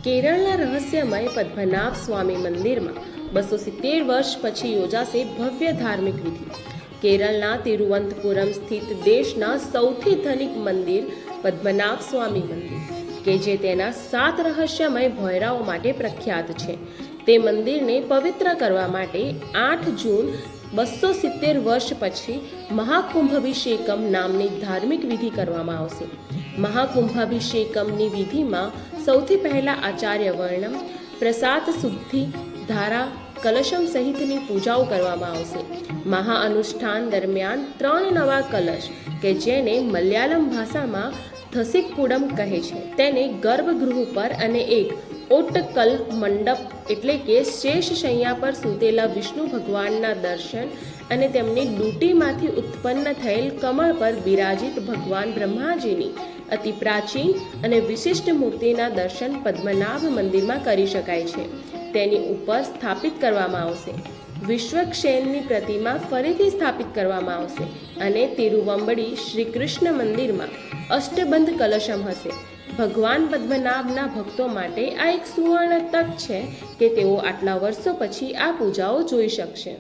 કેરળના રહસ્યમય પદ્મનાભ સ્વામી મંદિરમાં 270 વર્ષ પછી યોજાશે ભવ્ય ધાર્મિક વિધિ। કેરળના તિરુવનંતપુરમ સ્થિત દેશના સૌથી ધનિક મંદિર પદ્મનાભ સ્વામી મંદિર, કે જે તેના 7 રહસ્યમય ભોયરાઓ માટે પ્રખ્યાત છે, તે મંદિરને પવિત્ર કરવા માટે 8 જૂન 270 વર્ષ પછી મહાકુંભાભિષેકમ નામની ધાર્મિક વિધિ કરવામાં આવશે। મહાકુંભાભિષેકમની વિધિમાં સૌથી પહેલા આચાર્ય વર્ણમ, પ્રસાદ શુદ્ધિ, ધારા, કલશમ સહિતની પૂજાઓ કરવામાં આવશે। મહાઅનુષ્ઠાન દરમિયાન 3 નવા કલશ, કે જેને મલયાલમ ભાષામાં થસિક્કુડમ કહે છે, તેને ગર્ભગૃહ પર અને એક ઓટ્ટકલ મંડપ એટલે કે શેષ શૈયા પર સૂતેલા વિષ્ણુ ભગવાનના દર્શન અને તેમની ડૂટીમાંથી ઉત્પન્ન થયેલ કમળ પર બિરાજિત ભગવાન બ્રહ્માજીની અતિ પ્રાચીન અને વિશિષ્ટ મૂર્તિના દર્શન પદ્મનાભ મંદિરમાં કરી શકાય છે। તેની ઉપર સ્થાપિત કરવામાં આવશે વિશ્વક્ષેનની પ્રતિમા ફરીથી સ્થાપિત કરવામાં આવશે અને તિરુવંબડી શ્રી કૃષ્ણ મંદિરમાં અષ્ટબંધ કલશમ હશે। ભગવાન પદ્મનાભના ભક્તો માટે આ એક સુવર્ણ તક છે કે તેઓ આટલા વર્ષો પછી આ પૂજાઓ જોઈ શકશે।